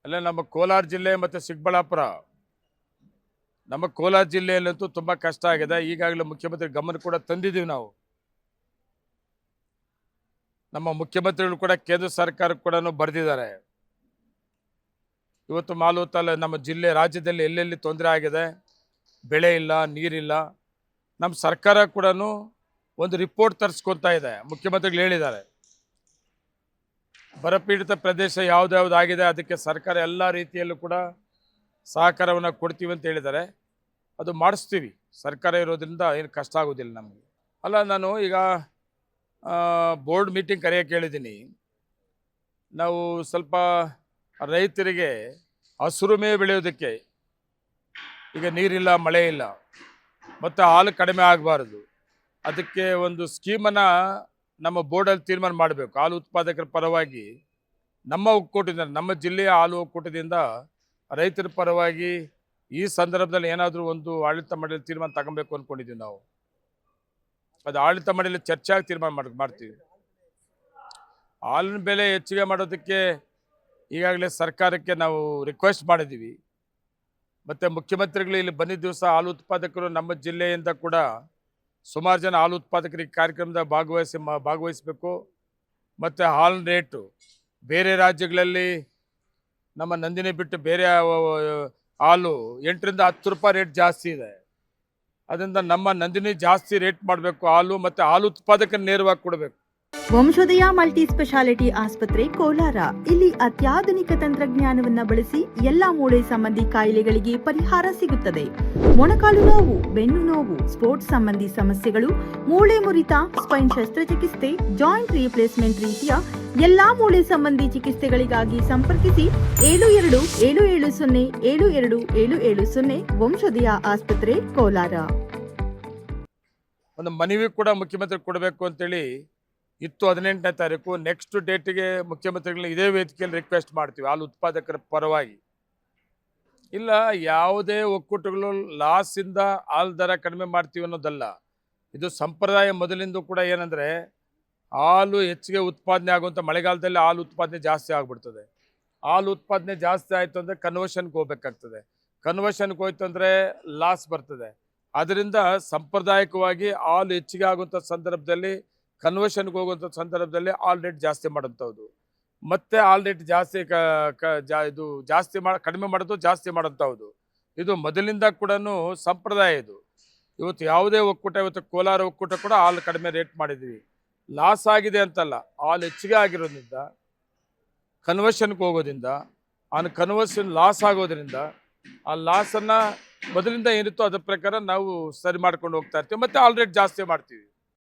ಅಲ್ಲ ನಮ್ಮ ಕೋಲಾರ ಜಿಲ್ಲೆ ಮತ್ತು ಚಿಕ್ಕಬಳ್ಳಾಪುರ ನಮ್ಮ ಕೋಲಾರ ಜಿಲ್ಲೆಯಲ್ಲಂತೂ ತುಂಬ ಕಷ್ಟ ಆಗಿದೆ. ಈಗಾಗಲೇ ಮುಖ್ಯಮಂತ್ರಿ ಗಮನ ಕೂಡ ತಂದಿದ್ದೀವಿ ನಾವು. ನಮ್ಮ ಮುಖ್ಯಮಂತ್ರಿಗಳು ಕೂಡ ಕೇಂದ್ರ ಸರ್ಕಾರಕ್ಕೆ ಕೂಡ ಬರೆದಿದ್ದಾರೆ. ಇವತ್ತು ಮಾಲೂತಲ್ಲ ನಮ್ಮ ಜಿಲ್ಲೆ ರಾಜ್ಯದಲ್ಲಿ ಎಲ್ಲೆಲ್ಲಿ ತೊಂದರೆ ಆಗಿದೆ, ಬೆಳೆ ಇಲ್ಲ, ನೀರಿಲ್ಲ, ನಮ್ಮ ಸರ್ಕಾರ ಕೂಡ ಒಂದು ರಿಪೋರ್ಟ್ ತರಿಸ್ಕೊತಾ ಇದೆ. ಮುಖ್ಯಮಂತ್ರಿಗಳು ಹೇಳಿದ್ದಾರೆ ಬರಪೀಡಿತ ಪ್ರದೇಶ ಯಾವ್ದಾವ್ದು ಆಗಿದೆ ಅದಕ್ಕೆ ಸರ್ಕಾರ ಎಲ್ಲ ರೀತಿಯಲ್ಲೂ ಕೂಡ ಸಹಕಾರವನ್ನು ಕೊಡ್ತೀವಿ ಅಂತ ಹೇಳಿದ್ದಾರೆ. ಅದು ಮಾಡಿಸ್ತೀವಿ. ಸರ್ಕಾರ ಇರೋದ್ರಿಂದ ಏನು ಕಷ್ಟ ಆಗೋದಿಲ್ಲ ನಮಗೆ. ಅಲ್ಲ, ನಾನು ಈಗ ಬೋರ್ಡ್ ಮೀಟಿಂಗ್ ಕರೆಯೋಕೆ ಹೇಳಿದ್ದೀನಿ. ನಾವು ಸ್ವಲ್ಪ ರೈತರಿಗೆ ಹಸಿರು ಮೇವು ಬೆಳೆಯೋದಕ್ಕೆ, ಈಗ ನೀರಿಲ್ಲ, ಮಳೆ ಇಲ್ಲ ಮತ್ತು ಹಾಲು ಕಡಿಮೆ ಆಗಬಾರ್ದು, ಅದಕ್ಕೆ ಒಂದು ಸ್ಕೀಮನ್ನು ನಮ್ಮ ಬೋರ್ಡಲ್ಲಿ ತೀರ್ಮಾನ ಮಾಡಬೇಕು. ಹಾಲು ಉತ್ಪಾದಕರ ಪರವಾಗಿ ನಮ್ಮ ಒಕ್ಕೂಟದಿಂದ, ನಮ್ಮ ಜಿಲ್ಲೆಯ ಹಾಲು ಒಕ್ಕೂಟದಿಂದ ರೈತರ ಪರವಾಗಿ ಈ ಸಂದರ್ಭದಲ್ಲಿ ಏನಾದರೂ ಒಂದು ಆಡಳಿತ ಮಂಡಳಿ ತೀರ್ಮಾನ ತಗೊಬೇಕು ಅಂದ್ಕೊಂಡಿದ್ದೀವಿ ನಾವು. ಅದು ಆಡಳಿತ ಮಂಡಳಿ ಚರ್ಚೆ ಆಗಿ ತೀರ್ಮಾನ ಮಾಡ್ತೀವಿ. ಹಾಲಿನ ಬೆಲೆ ಹೆಚ್ಚಿಗೆ ಮಾಡೋದಕ್ಕೆ ಈಗಾಗಲೇ ಸರ್ಕಾರಕ್ಕೆ ನಾವು ರಿಕ್ವೆಸ್ಟ್ ಮಾಡಿದ್ದೀವಿ. ಮತ್ತು ಮುಖ್ಯಮಂತ್ರಿಗಳು ಇಲ್ಲಿ ಬಂದಿದ್ದ ದಿವಸ ಹಾಲು ಉತ್ಪಾದಕರು ನಮ್ಮ ಜಿಲ್ಲೆಯಿಂದ ಕೂಡ ಸುಮಾರು ಜನ ಹಾಲು ಉತ್ಪಾದಕರಿಗೆ ಕಾರ್ಯಕ್ರಮದಾಗ ಭಾಗವಹಿಸಬೇಕು. ಮತ್ತು ಹಾಲಿನ ರೇಟು ಬೇರೆ ರಾಜ್ಯಗಳಲ್ಲಿ ನಮ್ಮ ನಂದಿನಿ ಬಿಟ್ಟು ಬೇರೆ ಹಾಲು 8 ರಿಂದ 10 ರೂಪಾಯಿ ರೇಟ್ ಜಾಸ್ತಿ ಇದೆ. ಅದರಿಂದ ನಮ್ಮ ನಂದಿನಿ ಜಾಸ್ತಿ ರೇಟ್ ಮಾಡಬೇಕು ಹಾಲು, ಮತ್ತು ಹಾಲು ಉತ್ಪಾದಕರು ನೇರವಾಗಿ ಕೊಡಬೇಕು. ವಂಶೋದಯ ಮಲ್ಟಿ ಸ್ಪೆಷಾಲಿಟಿ ಆಸ್ಪತ್ರೆ ಕೋಲಾರ. ಇಲ್ಲಿ ಅತ್ಯಾಧುನಿಕ ತಂತ್ರಜ್ಞಾನವನ್ನ ಬಳಸಿ ಎಲ್ಲಾ ಮೂಳೆ ಸಂಬಂಧಿ ಕಾಯಿಲೆಗಳಿಗೆ ಪರಿಹಾರ ಸಿಗುತ್ತದೆ. ಮೊಣಕಾಲು ನೋವು, ಬೆನ್ನು ನೋವು, ಸ್ಪೋರ್ಟ್ಸ್ ಸಂಬಂಧಿ ಸಮಸ್ಯೆಗಳು, ಮೂಳೆ ಮುರಿತ, ಸ್ಪೈನ್ ಶಸ್ತ್ರಚಿಕಿತ್ಸೆ, ಜಾಯಿಂಟ್ ರೀಪ್ಲೇಸ್ಮೆಂಟ್ ರೀತಿಯ ಎಲ್ಲಾ ಮೂಳೆ ಸಂಬಂಧಿ ಚಿಕಿತ್ಸೆಗಳಿಗಾಗಿ ಸಂಪರ್ಕಿಸಿ 7270727770 ವಂಶೋದಯ ಆಸ್ಪತ್ರೆ ಕೋಲಾರ. ಒಂದು ಮನವಿ ಕೂಡ ಮುಖ್ಯಮಂತ್ರಿ ಕೊಡಬೇಕು ಅಂತೇಳಿ ಇತ್ತು 18ನೇ ತಾರೀಕು. ನೆಕ್ಸ್ಟ್ ಡೇಟಿಗೆ ಮುಖ್ಯಮಂತ್ರಿಗಳನ್ನ ಇದೇ ವೇದಿಕೆಯಲ್ಲಿ ರಿಕ್ವೆಸ್ಟ್ ಮಾಡ್ತೀವಿ ಹಾಲು ಉತ್ಪಾದಕರ ಪರವಾಗಿ. ಇಲ್ಲ, ಯಾವುದೇ ಒಕ್ಕೂಟಗಳು ಲಾಸಿಂದ ಹಾಲು ದರ ಕಡಿಮೆ ಮಾಡ್ತೀವಿ ಅನ್ನೋದಲ್ಲ. ಇದು ಸಂಪ್ರದಾಯ ಮೊದಲಿಂದ ಕೂಡ. ಏನಂದರೆ ಹಾಲು ಹೆಚ್ಚಿಗೆ ಉತ್ಪಾದನೆ ಆಗುವಂಥ ಮಳೆಗಾಲದಲ್ಲಿ ಹಾಲು ಉತ್ಪಾದನೆ ಜಾಸ್ತಿ ಆಗಿಬಿಡ್ತದೆ. ಹಾಲು ಉತ್ಪಾದನೆ ಜಾಸ್ತಿ ಆಯಿತು ಅಂದರೆ ಕನ್ವರ್ಷನ್ಗೆ ಹೋಗ್ಬೇಕಾಗ್ತದೆ. ಕನ್ವರ್ಷನ್ಗೆ ಹೋಯ್ತು ಅಂದರೆ ಲಾಸ್ ಬರ್ತದೆ. ಅದರಿಂದ ಸಾಂಪ್ರದಾಯಿಕವಾಗಿ ಹಾಲು ಹೆಚ್ಚಿಗೆ ಆಗುವಂಥ ಸಂದರ್ಭದಲ್ಲಿ, ಕನ್ವರ್ಷನ್ಗೆ ಹೋಗುವಂಥ ಸಂದರ್ಭದಲ್ಲಿ ಹಾಲು ರೇಟ್ ಜಾಸ್ತಿ ಮಾಡೋಂಥದ್ದು, ಮತ್ತು ಹಾಲು ರೇಟ್ ಜಾಸ್ತಿ ಇದು ಜಾಸ್ತಿ ಕಡಿಮೆ ಮಾಡೋದು, ಜಾಸ್ತಿ ಮಾಡೋಂಥದ್ದು ಇದು ಮೊದಲಿಂದ ಕೂಡ ಸಂಪ್ರದಾಯ. ಇದು ಇವತ್ತು ಯಾವುದೇ ಒಕ್ಕೂಟ, ಇವತ್ತು ಕೋಲಾರ ಒಕ್ಕೂಟ ಕೂಡ ಹಾಲು ಕಡಿಮೆ ರೇಟ್ ಮಾಡಿದ್ದೀವಿ. ಲಾಸ್ ಆಗಿದೆ ಅಂತಲ್ಲ, ಹಾಲು ಹೆಚ್ಚಿಗೆ ಆಗಿರೋದ್ರಿಂದ, ಕನ್ವರ್ಷನ್ಗೆ ಹೋಗೋದ್ರಿಂದ, ಕನ್ವರ್ಷನ್ ಲಾಸ್ ಆಗೋದ್ರಿಂದ ಆ ಲಾಸನ್ನು ಮೊದಲಿಂದ ಏನಿತ್ತು ಅದ್ರ ಪ್ರಕಾರ ನಾವು ಸರಿ ಮಾಡ್ಕೊಂಡು ಹೋಗ್ತಾ ಇರ್ತೀವಿ. ಮತ್ತು ಹಾಲು ರೇಟ್ ಜಾಸ್ತಿ ಮಾಡ್ತೀವಿ.